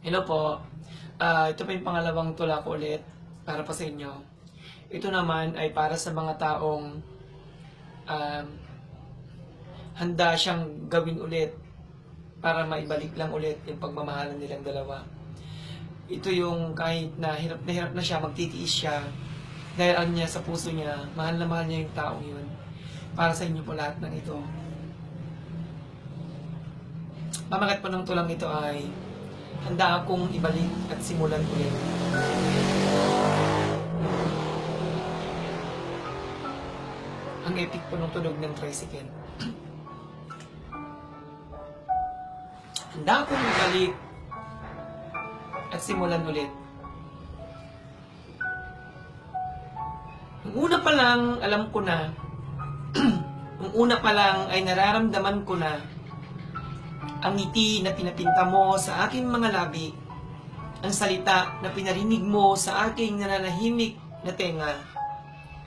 Hello po. Ito po yung pangalawang tula ko ulit para po sa inyo. Ito naman ay para sa mga taong um, handa siyang gawin ulit para maibalik lang ulit yung pagmamahalan nilang dalawa. Ito yung kahit na hirap na siya, magtitiis siya dahil ano niya sa puso niya, mahal na mahal niya yung taong yun. Para sa inyo po lahat ng ito. Pamagat po ng tulang ito ay handa akong ibalik at simulan ulit. Ang epic po ng tunog ng tricycle. Handa akong ibalik at simulan ulit. Nung una pa lang, alam ko na, nung una pa lang ay nararamdaman ko na ang ngiti na pinapinta mo sa aking mga labi, ang salita na pinarinig mo sa aking nananahimik na tenga,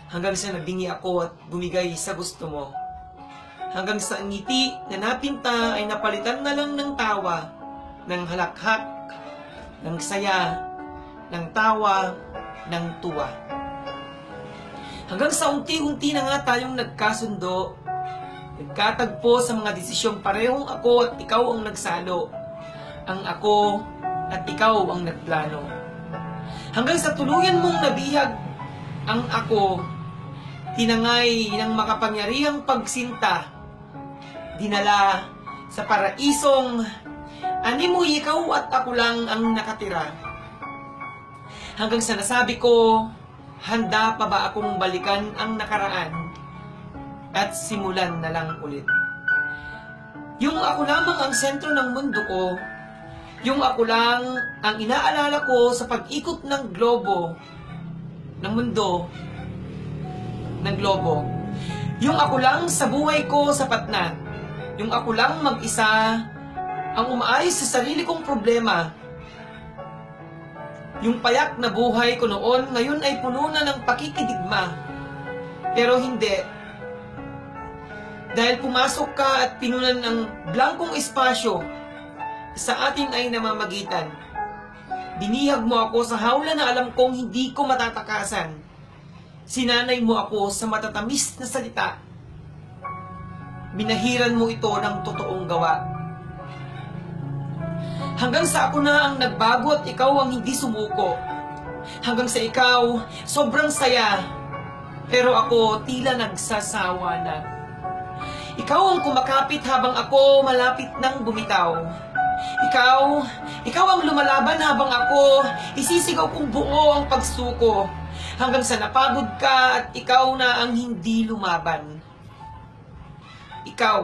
hanggang sa nabingi ako at bumigay sa gusto mo. Hanggang sa ang ngiti na napinta ay napalitan na lang ng tawa, ng halakhak, ng saya, ng tawa, ng tuwa. Hanggang sa unti-unti na nga tayong nagkasundo, nagkatagpo sa mga desisyong parehong ako at ikaw ang nagsalo. Ang ako at ikaw ang nagplano. Hanggang sa tuluyan mong nabihag ang ako, tinangay ng makapangyarihang pagsinta, dinala sa paraisong animo ikaw at ako lang ang nakatira. Hanggang sa nasabi ko, handa pa ba akong balikan ang nakaraan at simulan na lang ulit. Yung ako lamang ang sentro ng mundo ko, yung ako lang ang inaalala ko sa pag-ikot ng globo, ng mundo, ng globo. Yung ako lang sa buhay ko sapat na, yung ako lang mag-isa ang umaayos sa sarili kong problema. Yung payak na buhay ko noon, ngayon ay puno na ng pakikidigma. Pero hindi. Dahil pumasok ka at pinunan ng blankong espasyo sa atin ay namamagitan. Binihag mo ako sa hawla na alam kong hindi ko matatakasan. Sinanay mo ako sa matatamis na salita. Binahiran mo ito ng totoong gawa. Hanggang sa ako na ang nagbago at ikaw ang hindi sumuko. Hanggang sa ikaw, sobrang saya. Pero ako tila nagsasawa na. Ikaw ang kumakapit habang ako malapit nang bumitaw. Ikaw ang lumalaban habang ako isisigaw kong buo ang pagsuko. Hanggang sa napagod ka at ikaw na ang hindi lumaban. Ikaw.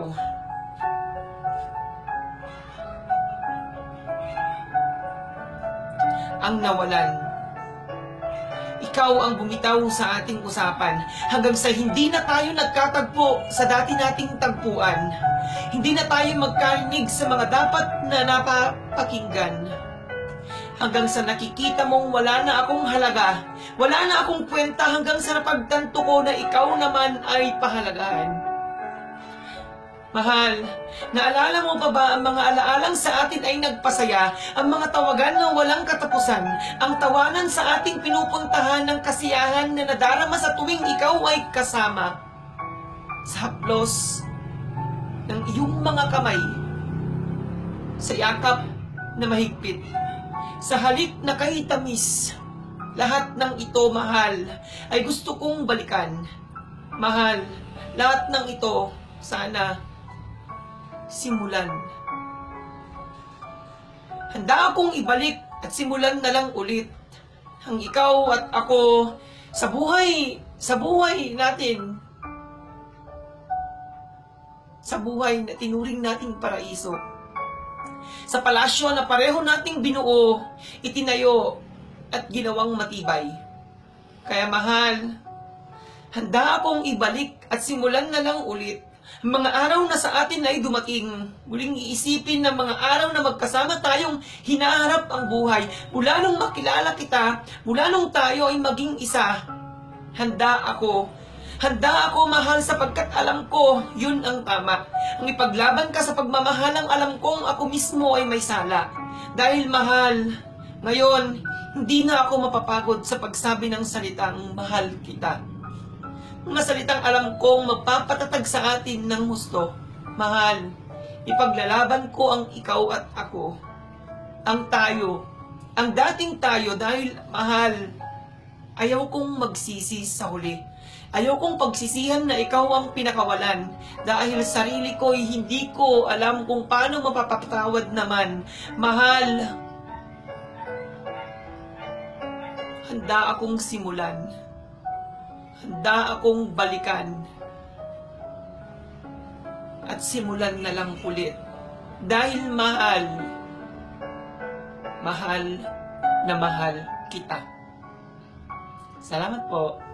Ang nawalan. Ikaw ang bumitaw sa ating usapan hanggang sa hindi na tayo nagkatagpo sa dati nating tagpuan. Hindi na tayo magkarinig sa mga dapat na napapakinggan. Hanggang sa nakikita mong wala na akong halaga, wala na akong kwenta hanggang sa napagtanto ko na ikaw naman ay pahalagahan. Mahal, naalala mo pa ba ang mga alaalang sa atin ay nagpasaya, ang mga tawagan na walang katapusan, ang tawanan sa ating pinupuntahan ng kasiyahan na nadarama sa tuwing ikaw ay kasama. Sa haplos ng iyong mga kamay, sa yakap na mahigpit, sa halik na kahitamis, lahat ng ito, mahal, ay gusto kong balikan. Mahal, lahat ng ito, sana simulan. Handa akong ibalik at simulan na lang ulit ang ikaw at ako sa buhay natin, sa buhay na tinuring nating paraiso, sa palasyo na pareho nating binuo, itinayo at ginawang matibay. Kaya mahal, handa akong ibalik at simulan na lang ulit mga araw na sa atin ay dumating. Muling iisipin ng mga araw na magkasama tayong hinaharap ang buhay. Mula nung makilala kita, mula nung tayo ay maging isa. Handa ako mahal sapagkat alam ko yun ang tama. Ang ipaglaban ka sa pagmamahalang alam kong ako mismo ay may sala. Dahil mahal, ngayon, hindi na ako mapapagod sa pagsabi ng salitang mahal kita. Mga salitang alam kong magpapatatag sa atin ng husto. Mahal, ipaglalaban ko ang ikaw at ako. Ang tayo, ang dating tayo dahil mahal, ayaw kong magsisi sa huli. Ayaw kong pagsisihan na ikaw ang pinakawalan dahil sarili ko'y hindi ko alam kung paano mapapatawad naman. Mahal, handa akong simulan. Handa akong balikan. At simulan na lang ulit. Dahil mahal, mahal na mahal kita. Salamat po.